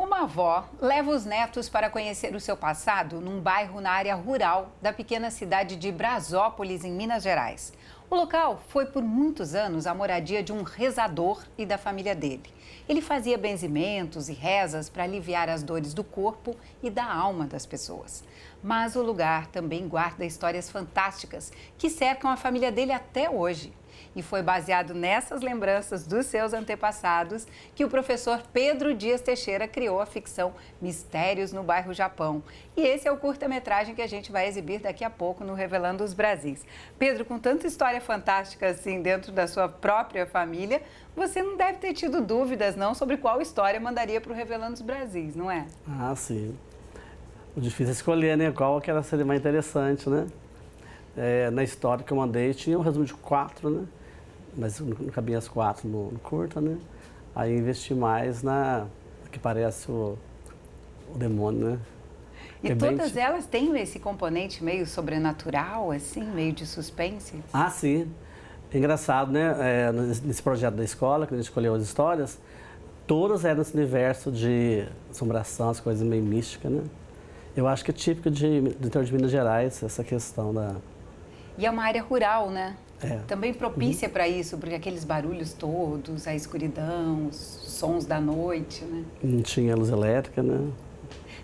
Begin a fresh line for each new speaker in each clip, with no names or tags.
Uma avó leva os netos para conhecer o seu passado num bairro na área rural da pequena cidade de Brasópolis, em Minas Gerais. O local foi por muitos anos a moradia de um rezador e da família dele. Ele fazia benzimentos e rezas para aliviar as dores do corpo e da alma das pessoas. Mas o lugar também guarda histórias fantásticas que cercam a família dele até hoje. E foi baseado nessas lembranças dos seus antepassados que o professor Pedro Dias Teixeira criou a ficção Mistérios no Bairro Japão. E esse é o curta-metragem que a gente vai exibir daqui a pouco no Revelando os Brasis. Pedro, com tanta história fantástica assim dentro da sua própria família, você não deve ter tido dúvidas não sobre qual história mandaria para o Revelando os Brasis, não é?
Ah, sim. O difícil é escolher, né? Qual que era seria mais interessante, né? Na história que eu mandei tinha um resumo de 4, né? Mas não cabia as 4 no curta, né? Aí investi mais na que parece o demônio, né?
E todas elas têm esse componente meio sobrenatural, assim, meio de suspense?
Ah, sim. É engraçado, né? Nesse projeto da escola, que a gente escolheu as histórias, todas eram nesse universo de assombração, as coisas meio místicas, né? Eu acho que é típico do interior de Minas Gerais, essa questão da...
E é uma área rural, né?
É.
Também propícia para isso, porque aqueles barulhos todos, a escuridão, os sons da noite, né?
Não tinha luz elétrica, né?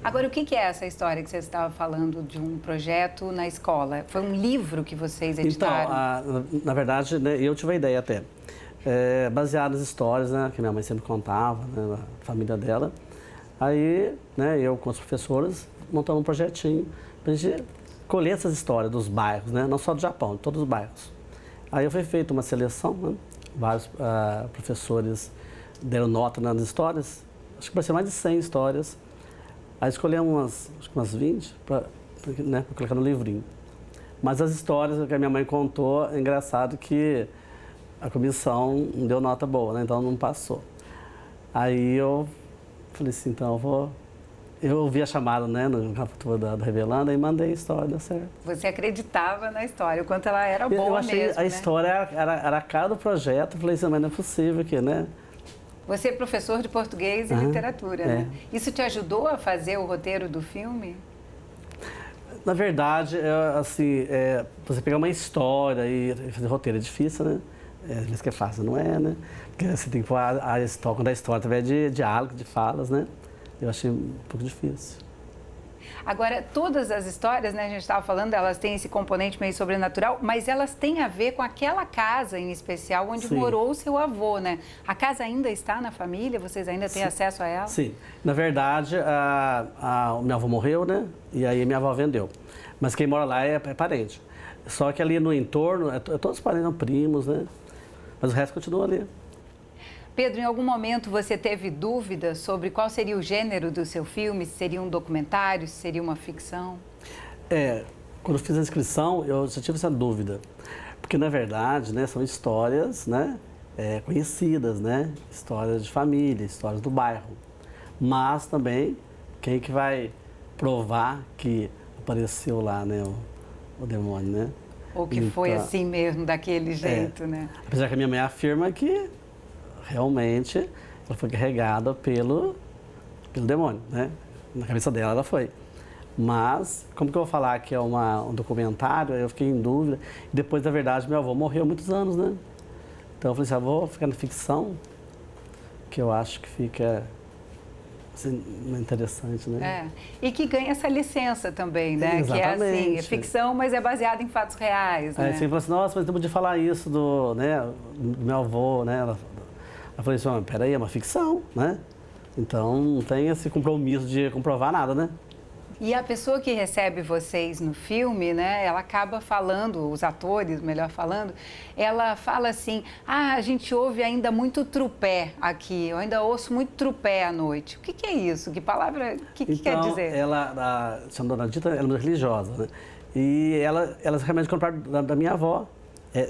Agora, o que é essa história que você estava falando de um projeto na escola? Foi um livro que vocês editaram?
Então, na verdade, né, eu tive a ideia até. Baseado nas histórias, né, que minha mãe sempre contava, né, a família dela. Aí, né, eu com os professores, montamos um projetinho para a gente colher essas histórias dos bairros, né, não só do Japão, de todos os bairros. Aí foi feita uma seleção, né? Vários professores deram nota nas histórias, acho que vai ser mais de 100 histórias. Aí escolhemos umas 20 para colocar no livrinho. Mas as histórias que a minha mãe contou, é engraçado que a comissão não deu nota boa, né? Então não passou. Aí eu falei assim, então eu ouvi a chamada, né, no capítulo da Revelando e mandei a história, deu certo.
Você acreditava na história, o quanto ela era boa mesmo,
eu achei
mesmo,
a história era a cara do projeto, eu falei assim, mas não é possível que, né?
Você é professor de português e literatura, né? Isso te ajudou a fazer o roteiro do filme?
Na verdade, assim, você pegar uma história e fazer roteiro é difícil, né? Às vezes que é fácil, não é, né? Porque você tem que pôr a história, contar a história através de diálogo, de falas, né? Eu achei um pouco difícil.
Agora, todas as histórias, né, a gente estava falando, elas têm esse componente meio sobrenatural, mas elas têm a ver com aquela casa em especial onde
Sim.
morou o seu avô, né? A casa ainda está na família? Vocês ainda têm acesso a ela?
Sim. Na verdade, o meu avô morreu, né? E aí minha avó vendeu. Mas quem mora lá é parente. Só que ali no entorno, todos parentes, primos, né? Mas o resto continua ali.
Pedro, em algum momento você teve dúvidas sobre qual seria o gênero do seu filme? Se seria um documentário, se seria uma ficção?
Quando eu fiz a inscrição, eu já tive essa dúvida. Porque, na verdade, né, são histórias, né, conhecidas, né? Histórias de família, histórias do bairro. Mas também, quem que vai provar que apareceu lá, né, o demônio, né?
Ou que foi assim mesmo, daquele jeito, né?
Apesar que a minha mãe afirma que realmente ela foi carregada pelo demônio, né? Na cabeça dela ela foi. Mas, como que eu vou falar que é um documentário, eu fiquei em dúvida. E depois, na verdade, meu avô morreu há muitos anos, né? Então eu falei assim, vou ficar na ficção, que eu acho que fica assim, interessante, né?
E que ganha essa licença também, né?
Exatamente.
Que é assim, é ficção, mas é baseado em fatos reais, né?
Aí você fala assim, nossa, mas não podia falar isso do meu avô, né? Eu falei assim, peraí, é uma ficção, né? Então não tem esse compromisso de comprovar nada, né?
E a pessoa que recebe vocês no filme, né, ela acaba falando, os atores, melhor falando, ela fala assim, a gente ouve ainda muito trupé aqui, eu ainda ouço muito trupé à noite. O que é isso? Que palavra, o que quer dizer?
A Dona Dita, ela é muito religiosa, né? E elas realmente compraram da minha avó,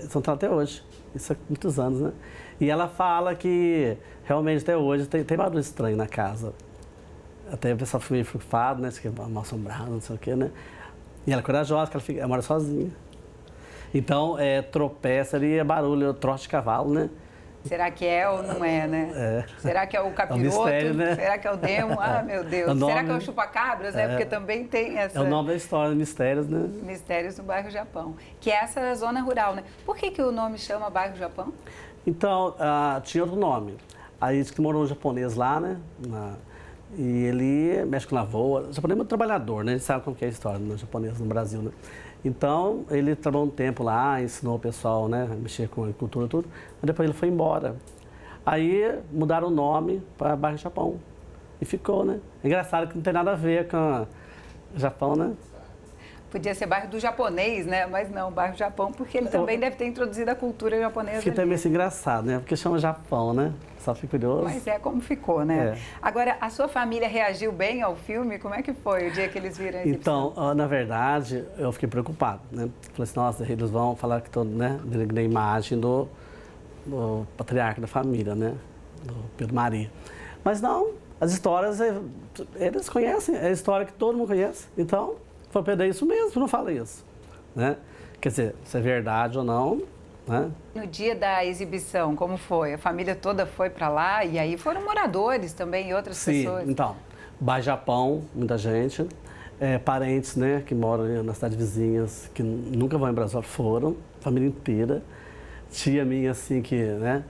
são até hoje, isso há muitos anos, né? E ela fala que realmente até hoje tem barulho estranho na casa. Até o pessoal foi meio frufado, né? Que é mal assombrado, não sei o quê, né? E ela é corajosa, que ela mora sozinha. Então, tropeça ali, é barulho, trote de cavalo, né?
Será que é ou não é, né?
É.
Será que é o capiroto?
mistério, né?
Será que é o demo? Ah, meu Deus.
O nome,
Será que é o chupa-cabras, né? Porque também tem essa...
É o nome da história, Mistérios, né?
Mistérios no Bairro Japão, que é essa zona rural, né? Por que o nome chama Bairro Japão?
Então, tinha outro nome. Aí diz que morou um japonês lá, né? E ele mexe com lavoura. O japonês é muito trabalhador, né? Ele sabe como que é a história do japonês no Brasil, né? Então, ele trabalhou um tempo lá, ensinou o pessoal, né, a mexer com agricultura e tudo. Mas depois ele foi embora. Aí mudaram o nome para Bairro Japão. E ficou, né? Engraçado que não tem nada a ver com o Japão, né?
Podia ser bairro do japonês, né? Mas não, bairro Japão, porque ele também deve ter introduzido a cultura japonesa.
Fica também assim, engraçado, né? Porque chama Japão, né? Só fico curioso.
Mas é como ficou, né?
É.
Agora, a sua família reagiu bem ao filme? Como é que foi o dia que eles viram a exibição?
Então, na verdade, eu fiquei preocupado, né? Falei assim, nossa, eles vão falar que estou, né, denegrindo a imagem do patriarca da família, né? Do Pedro Maria. Mas não, as histórias, eles conhecem, é a história que todo mundo conhece. Então, foi Pedro, é isso mesmo, não fala isso, né? Quer dizer, se é verdade ou não, né?
No dia da exibição, como foi? A família toda foi para lá e aí foram moradores também e outras pessoas?
Sim, então, Bairro Japão, muita gente, parentes, né, que moram nas cidades vizinhas, que nunca vão em Brasília, foram, família inteira, tia minha, assim, que, né,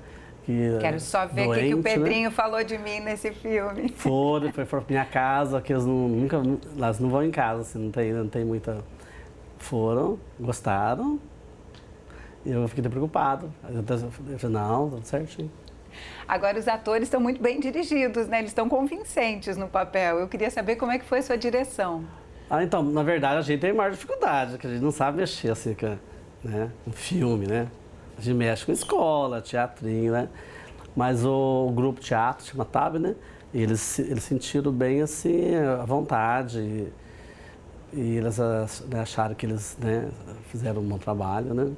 que
Quero só ver o que o Pedrinho, né, falou de mim nesse filme.
Foram para minha casa, que eles elas não vão em casa, assim, não tem muita... Foram, gostaram, e eu fiquei preocupado. Eu falei, não, tudo certinho.
Agora, os atores estão muito bem dirigidos, né? Eles estão convincentes no papel. Eu queria saber como é que foi a sua direção.
Então, na verdade, a gente tem maior dificuldade, que a gente não sabe mexer, assim, né, um filme, né? A gente mexe com escola, teatrinho, né? Mas o grupo teatro, chama TAB, né? E eles sentiram bem, assim, a vontade. E eles, né, acharam que eles, né, fizeram um bom trabalho, né?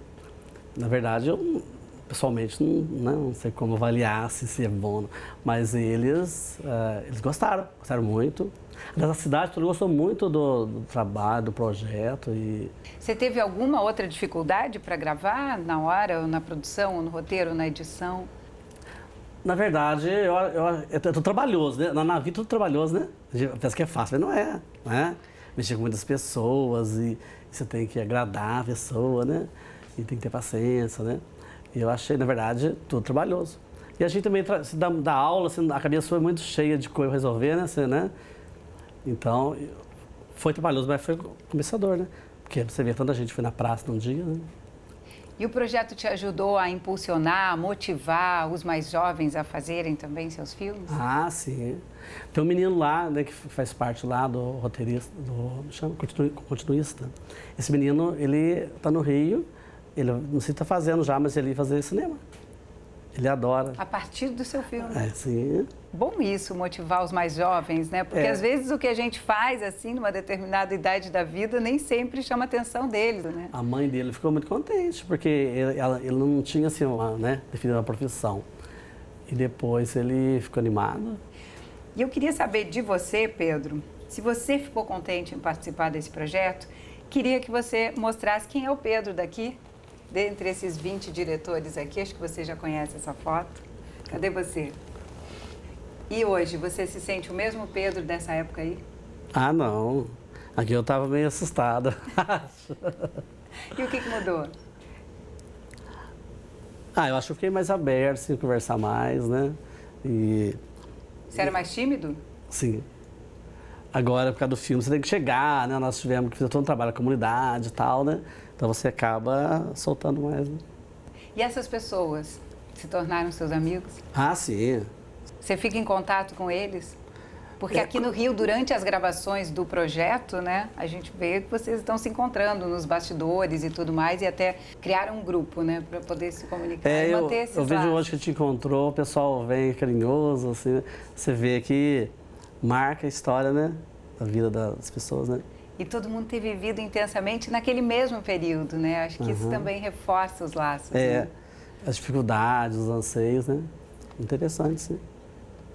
Na verdade, eu pessoalmente não sei como avaliar se é bom, mas eles gostaram muito. A cidade toda gostou muito do trabalho, do projeto.
Você teve alguma outra dificuldade para gravar na hora, ou na produção, ou no roteiro, ou na edição?
Na verdade, eu tô trabalhoso, né? Na vida tudo trabalhoso, né? Pensa que é fácil, mas não é, né? Mexer com muitas pessoas e você tem que agradar a pessoa, né? E tem que ter paciência, né? E eu achei, na verdade, tudo trabalhoso. E a gente também se dá aula, assim, a cabeça foi muito cheia de coisa a resolver, né? Assim, né? Então, foi trabalhoso, mas foi compensador, né? Porque você vê, tanta gente foi na praça num dia, né?
E o projeto te ajudou a impulsionar, a motivar os mais jovens a fazerem também seus filmes?
Ah, sim. Tem um menino lá, né, que faz parte lá do roteirista, continuista. Esse menino, ele está no Rio, ele não sei se está fazendo já, mas ele ia fazer cinema. Ele adora.
A partir do seu filme?
Sim.
Bom isso, motivar os mais jovens, né? Porque às vezes o que a gente faz, assim, numa determinada idade da vida, nem sempre chama a atenção deles, né?
A mãe dele ficou muito contente, porque ele não tinha, assim, definido uma profissão. E depois ele ficou animado.
E eu queria saber de você, Pedro, se você ficou contente em participar desse projeto, queria que você mostrasse quem é o Pedro daqui, dentre esses 20 diretores aqui. Acho que você já conhece essa foto. Cadê você? E hoje, você se sente o mesmo Pedro dessa época aí?
Ah, não. Aqui eu estava meio assustada.
E o que mudou?
Eu acho que eu fiquei mais aberto, assim, conversar mais, né?
Você era mais tímido?
Sim. Agora, por causa do filme, você tem que chegar, né? Nós tivemos que fazer todo um trabalho na comunidade e tal, né? Então você acaba soltando mais, né?
E essas pessoas se tornaram seus amigos?
Ah, sim.
Você fica em contato com eles? Porque aqui no Rio, durante as gravações do projeto, né, a gente vê que vocês estão se encontrando nos bastidores e tudo mais, e até criaram um grupo, né, para poder se comunicar e manter esses
eu vejo
laços.
hoje que te encontrou, o pessoal vem carinhoso, assim, né? Você vê que marca a história, né, da vida das pessoas, né?
E todo mundo ter vivido intensamente naquele mesmo período, né? Acho que isso também reforça os laços. Né?
As dificuldades, os anseios, né? Interessante, sim.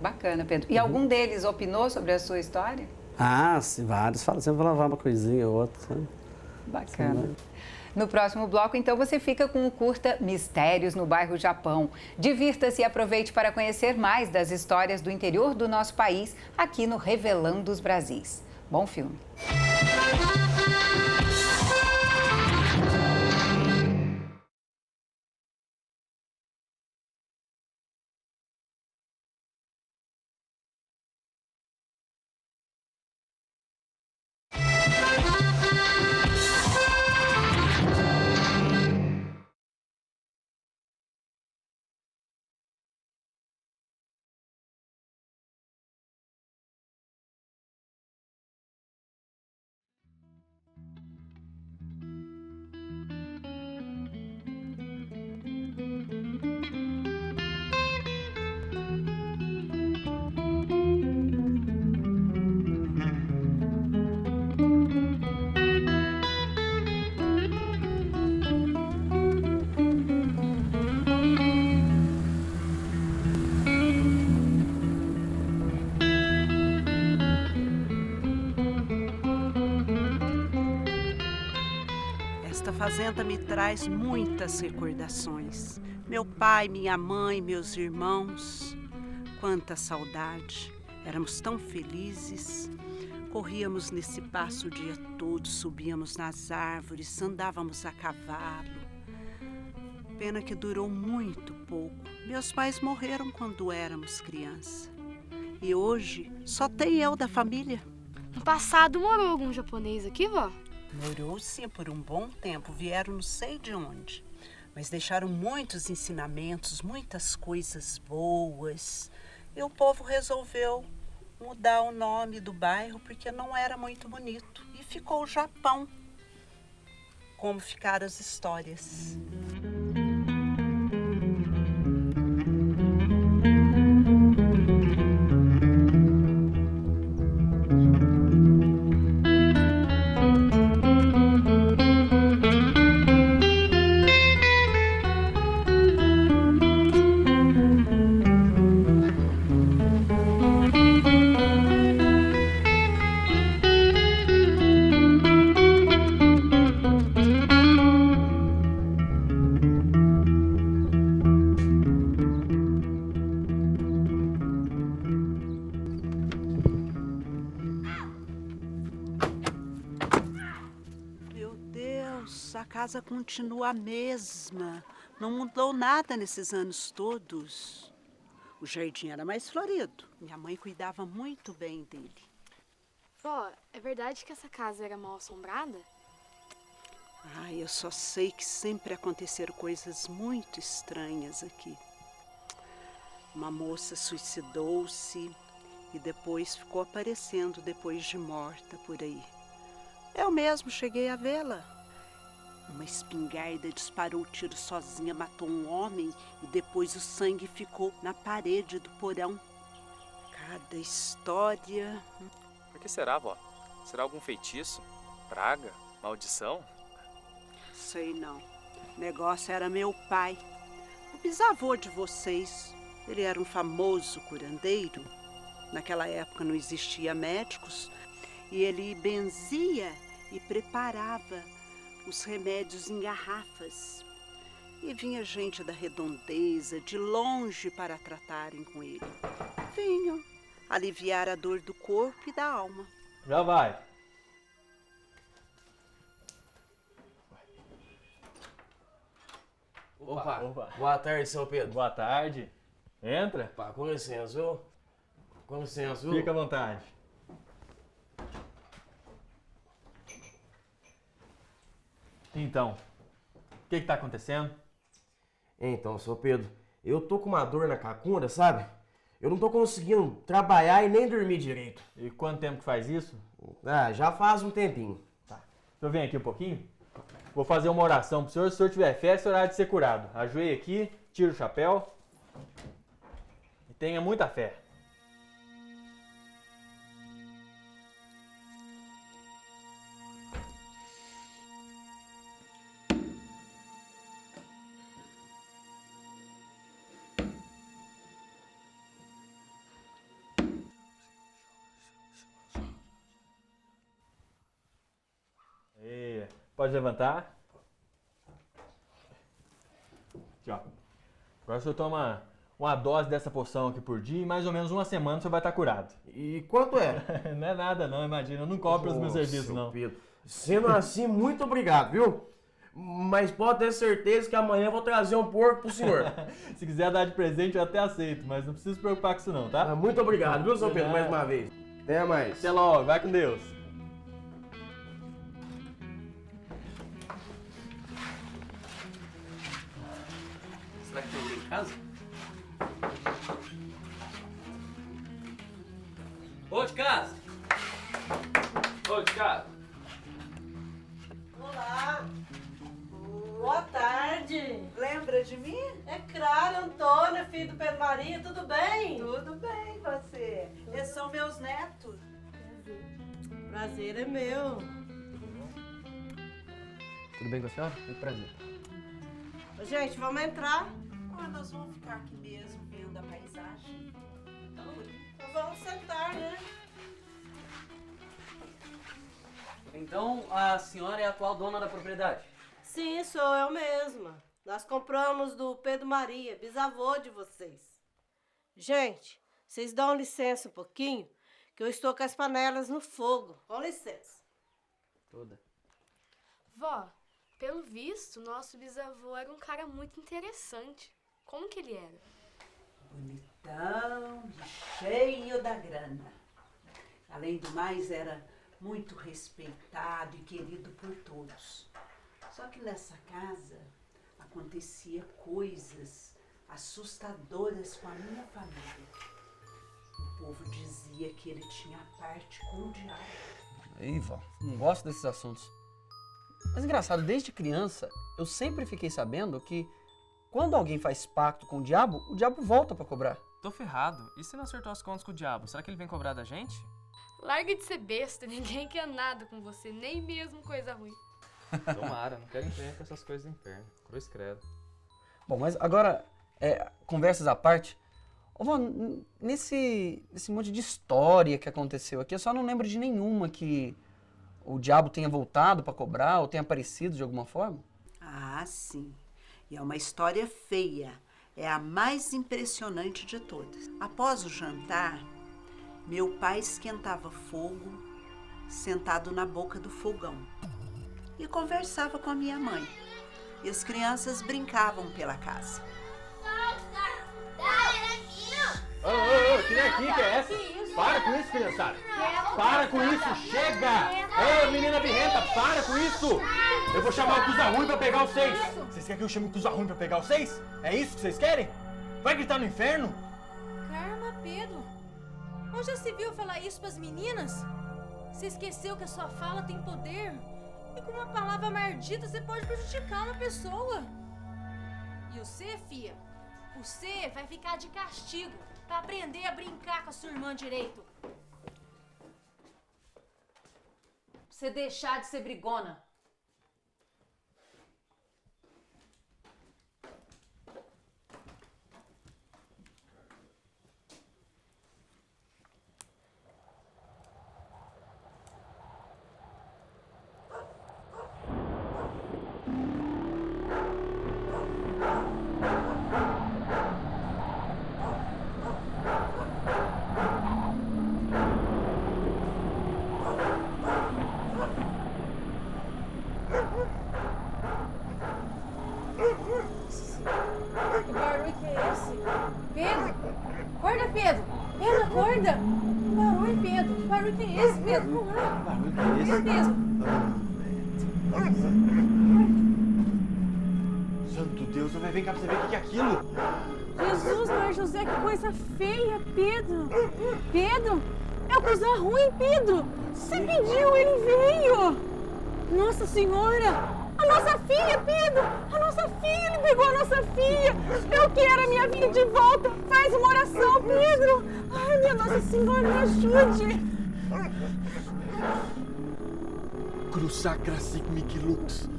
Bacana, Pedro. E algum deles opinou sobre a sua história?
Ah, sim, vários. Sempre vou lavar uma coisinha ou outra. Sabe?
Bacana. No próximo bloco, então, você fica com o curta Mistérios no Bairro Japão. Divirta-se e aproveite para conhecer mais das histórias do interior do nosso país aqui no Revelando os Brasis. Bom filme!
Esta fazenda me traz muitas recordações. Meu pai, minha mãe, meus irmãos. Quanta saudade. Éramos tão felizes. Corríamos nesse passo o dia todo, subíamos nas árvores, andávamos a cavalo. Pena que durou muito pouco. Meus pais morreram quando éramos criança. E hoje só tem eu da família.
No passado morou algum japonês aqui, vó?
Morou sim por um bom tempo, vieram não sei de onde, mas deixaram muitos ensinamentos, muitas coisas boas. E o povo resolveu mudar o nome do bairro porque não era muito bonito. E ficou o Japão. Como ficaram as histórias. A casa continua a mesma, não mudou nada nesses anos todos. O jardim era mais florido, minha mãe cuidava muito bem dele.
Vó, é verdade que essa casa era mal assombrada?
Ai, eu só sei que sempre aconteceram coisas muito estranhas aqui. Uma moça suicidou-se e depois ficou aparecendo depois de morta por aí. Eu mesmo cheguei a vê-la. Uma espingarda disparou o tiro sozinha, matou um homem e depois o sangue ficou na parede do porão. Cada história...
Por que será, vó? Será algum feitiço? Praga? Maldição?
Sei não. O negócio era meu pai. O bisavô de vocês. Ele era um famoso curandeiro. Naquela época não existia médicos. E ele benzia e preparava os remédios em garrafas. E vinha gente da redondeza, de longe, para tratarem com ele. Vinham aliviar a dor do corpo e da alma.
Já vai.
Opa, boa tarde, seu Pedro.
Boa tarde. Entra.
Opa, com licença, viu? Com licença, viu?
Fica à vontade. Então, o que está acontecendo?
Então, seu Pedro, eu tô com uma dor na cacunda, sabe? Eu não tô conseguindo trabalhar e nem dormir direito.
E quanto tempo que faz isso?
Ah, já faz um tempinho.
Tá. Deixa eu vir aqui um pouquinho. Vou fazer uma oração pro senhor. Se o senhor tiver fé, será de ser curado. Ajoelhe aqui, tira o chapéu e tenha muita fé. Pode levantar. Aqui, ó. Agora o senhor toma uma dose dessa poção aqui por dia e mais ou menos uma semana o senhor vai estar curado.
E quanto é?
Não é nada não, imagina. Eu não cobro os meus serviços,
seu
não.
Pedro. Sendo assim, muito obrigado, viu? Mas pode ter certeza que amanhã eu vou trazer um porco pro senhor.
Se quiser dar de presente, eu até aceito, mas não precisa se preocupar com isso não, tá?
Muito obrigado, viu, seu Pedro, mais uma vez. Até mais.
Até logo, vai com Deus.
Será que tem alguém em casa? Ô, de casa!
Ô, de casa.
Olá! Boa tarde!
Lembra de mim?
É claro, Antônia, filho do Pedro Maria, tudo bem?
Tudo bem, você? Eles são meus netos.
Prazer é meu.
Tudo bem com a senhora? Muito prazer.
Ô, gente, vamos entrar?
Ah, nós vamos ficar aqui mesmo, vendo a paisagem.
Então vamos sentar, né?
Então, a senhora é a atual dona da propriedade?
Sim, sou eu mesma. Nós compramos do Pedro Maria, bisavô de vocês. Gente, vocês dão licença um pouquinho, que eu estou com as panelas no fogo. Com licença.
Toda.
Vó, pelo visto, nosso bisavô era um cara muito interessante. Como que ele era?
Bonitão, cheio da grana. Além do mais, era muito respeitado e querido por todos. Só que nessa casa acontecia coisas assustadoras com a minha família. O povo dizia que ele tinha parte com o diabo.
Ei, vó, não gosto desses assuntos. Mas engraçado, desde criança, eu sempre fiquei sabendo que quando alguém faz pacto com o diabo volta pra cobrar.
Tô ferrado. E se não acertou as contas com o diabo? Será que ele vem cobrar da gente?
Larga de ser besta, ninguém quer nada com você, nem mesmo coisa ruim.
Tomara, não quero empenhar com essas coisas do inferno. Cruz credo.
Bom, mas agora, conversas à parte, ô, vó, nesse monte de história que aconteceu aqui, eu só não lembro de nenhuma que o diabo tenha voltado pra cobrar ou tenha aparecido de alguma forma.
Ah, sim. E é uma história feia. É a mais impressionante de todas. Após o jantar, meu pai esquentava fogo, sentado na boca do fogão, e conversava com a minha mãe. E as crianças brincavam pela casa.
Ô, que aqui que é essa? Para com isso, criançada. Para com isso, chega! Ô, menina birrenta, para com isso! Eu vou chamar o Cusa Ruim pra pegar vocês. Vocês querem que eu chame o Cusa Ruim pra pegar vocês? É isso que vocês querem? Vai gritar no inferno?
Calma, Pedro. Onde já se viu falar isso pras meninas? Você esqueceu que a sua fala tem poder? E com uma palavra maldita você pode prejudicar uma pessoa. E você, fia, você vai ficar de castigo pra aprender a brincar com a sua irmã direito.
Pra você deixar de ser brigona.
Que barulho que é esse? Pedro? Acorda, Pedro! Pedro, acorda! Que barulho, Pedro? Que barulho que é esse, Pedro? Vamos lá! Que barulho que é esse? Pedro?
Santo Deus, vem cá pra você ver o que é aquilo.
Jesus, Maria José, que coisa feia, Pedro! Pedro? É o coisa ruim, Pedro! Você pediu, ele veio! Nossa Senhora! A nossa filha, Pedro! A nossa filha! Ele pegou a nossa filha! Eu quero a minha filha de volta! Faz uma oração, Pedro! Ai, minha Nossa Senhora, me ajude!
Cruz sacra sic mihi lux,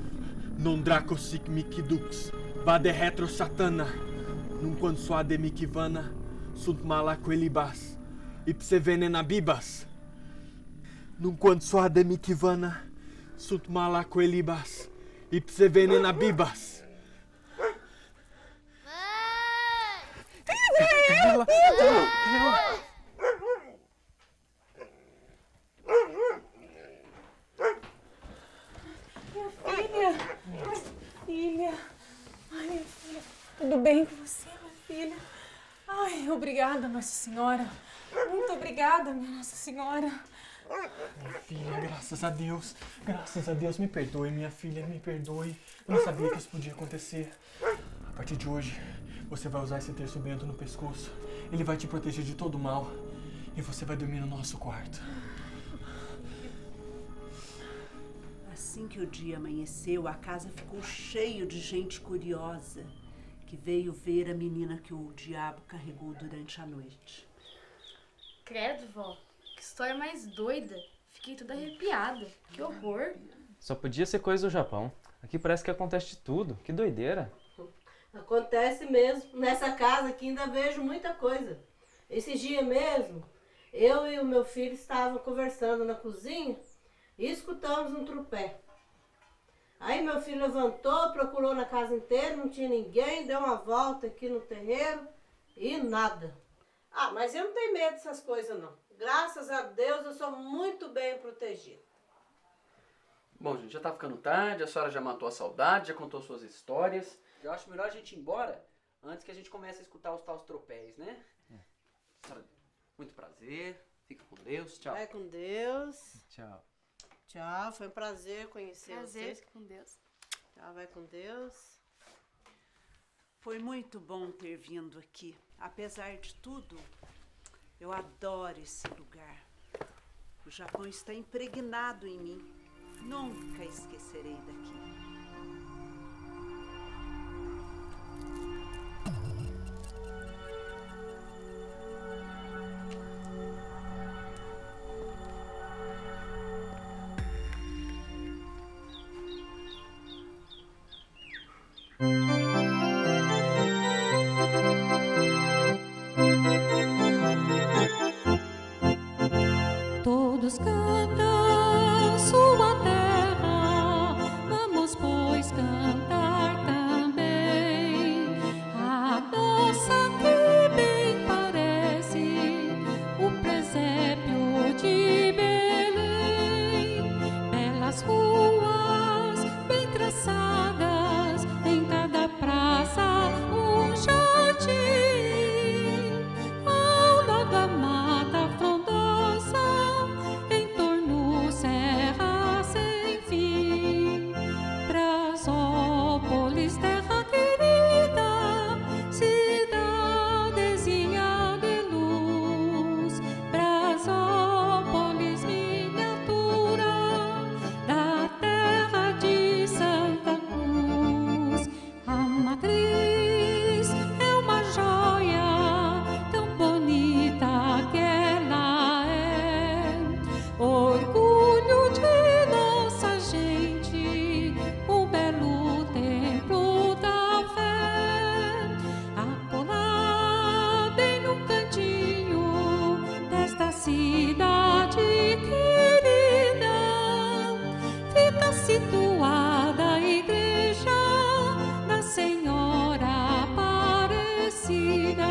non draco sic mihi dux, vade retro satana, nunquam suade mihi vana, sunt mala quelibas, ipse venena bibas. Nunquam suade mihi vana, sunt mala quelibas, ipse venena bibas. ela.
Filha. Ai, minha filha. Tudo bem com você, minha filha? Ai, obrigada, Nossa Senhora. Muito obrigada, minha Nossa Senhora.
Minha filha, graças a Deus. Graças a Deus. Me perdoe, minha filha, me perdoe. Eu não sabia que isso podia acontecer. A partir de hoje, você vai usar esse terço bento no pescoço. Ele vai te proteger de todo mal. E você vai dormir no nosso quarto.
Assim que o dia amanheceu, a casa ficou cheia de gente curiosa que veio ver a menina que o diabo carregou durante a noite.
Credo, vó. Que história mais doida. Fiquei toda arrepiada. Que horror.
Só podia ser coisa do Japão. Aqui parece que acontece de tudo. Que doideira.
Acontece mesmo. Nessa casa aqui ainda vejo muita coisa. Esse dia mesmo, eu e o meu filho estavam conversando na cozinha e escutamos um tropé. Aí meu filho levantou, procurou na casa inteira, não tinha ninguém, deu uma volta aqui no terreiro e nada. Ah, mas eu não tenho medo dessas coisas não. Graças a Deus eu sou muito bem protegida.
Bom, gente, já tá ficando tarde, a senhora já matou a saudade, já contou suas histórias. Eu acho melhor a gente ir embora antes que a gente comece a escutar os tais tropéis, né? Senhora, muito prazer, fica com Deus, tchau.
Vai com Deus.
Tchau.
Tchau, foi um prazer conhecer
Prazer,
vocês.
com Deus.
Tchau, vai com Deus.
Foi muito bom ter vindo aqui. Apesar de tudo, eu adoro esse lugar. O Japão está impregnado em mim. Nunca esquecerei daqui.
Todos cantam sua terra, vamos pois cantar também. A nossa que bem parece o presépio de Belém. Belas ruas bem traçadas, em cada praça um jardim. Ao lado da mata frondosa, em torno serra sem fim. Brasópolis, terra querida, cidadezinha de luz. Brasópolis, miniatura da terra de Santa Cruz. A matriz é uma joia tão bonita que ela é, orgulho de nossa gente, o belo templo da fé. Acolá, bem no cantinho desta cidade querida, fica situada a igreja da Senhora Aparecida.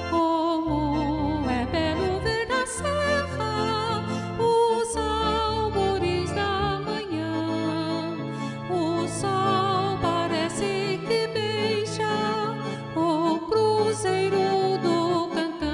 Como é belo ver na serra os albores da manhã. O sol parece que beija o cruzeiro do Cancã.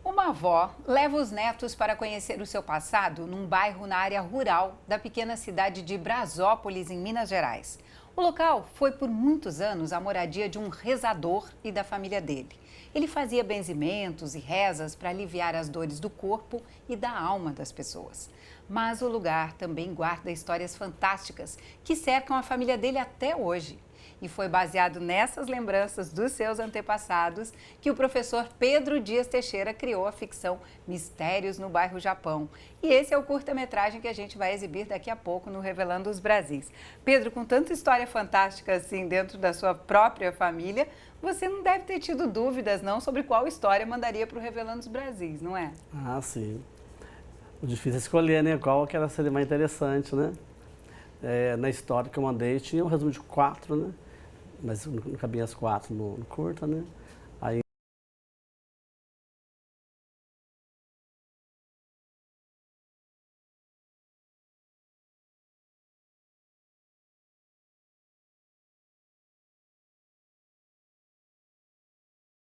Uma avó leva os netos para conhecer o seu passado num bairro na área rural da pequena cidade de Brasópolis, em Minas Gerais. O local foi por muitos anos a moradia de um rezador e da família dele. Ele fazia benzimentos e rezas para aliviar as dores do corpo e da alma das pessoas. Mas o lugar também guarda histórias fantásticas que cercam a família dele até hoje. E foi baseado nessas lembranças dos seus antepassados que o professor Pedro Dias Teixeira criou a ficção Mistérios no Bairro Japão. E esse é o curta-metragem que a gente vai exibir daqui a pouco no Revelando os Brasis. Pedro, com tanta história fantástica assim dentro da sua própria família, você não deve ter tido dúvidas não sobre qual história mandaria para o Revelando os Brasis, não é?
Ah, sim. O difícil é escolher, né? Qual que era seria mais interessante, né? Na história que eu mandei tinha um resumo de 4, né? Mas não cabia as 4 no curta, né?